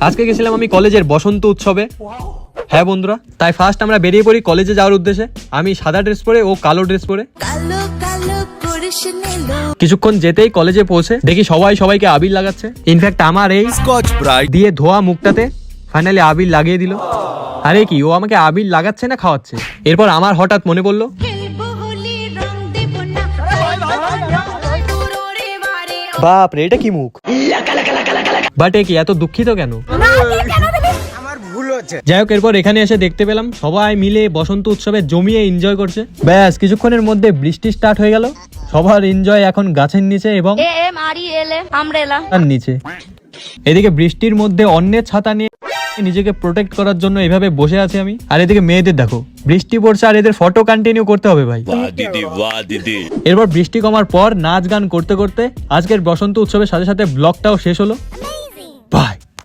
আজকে গেছিলাম আমি কলেজের বসন্ত উৎসবে। হ্যাঁ বন্ধুরা, তাই ফার্স্ট আমরা বেরিয়ে পড়ি কলেজে যাওয়ার উদ্দেশ্যে। আমি সাদা ড্রেস পরে, ও কালো ড্রেস পরে। কিছুক্ষণ যেতেই কলেজে পৌঁছে দেখি সবাই সবাইকে আবির লাগাচ্ছে। ইনফ্যাক্ট আমার এই স্কচ ব্রাইট দিয়ে ধোয়া মুখটাতে ফাইনালি আবির লাগিয়ে দিল। আরে কি, ও আমাকে আবির লাগাচ্ছে না খাওয়াচ্ছে? এরপর আমার হঠাৎ মনে পড়লো, বাপ রে, এটা কি মুখ? বাট এ কি এত দুঃখিত কেন? যাই হোক, এরপর এখানে এসে দেখতে পেলাম সবাই মিলে বসন্ত উৎসবে জমিয়ে এনজয় করছে। ব্যাস কিছুক্ষণের মধ্যে বৃষ্টি স্টার্ট হয়ে গেল। সবার এনজয় এখন গাছের নিচে এবং তার নিচে। এদিকে বৃষ্টির মধ্যে অন্যের ছাতা নিয়ে নিজেকে প্রোটেক্ট করার জন্য এভাবে বসে আছি আমি। আর এদিকে মেয়েদের দেখো, বৃষ্টি পড়ছে আর এদের ফটো কন্টিনিউ করতে হবে ভাই। এরপর বৃষ্টি কমার পর নাচ গান করতে করতে আজকের বসন্ত উৎসবের সাথে সাথে ব্লগটাও শেষ হলো। বাই।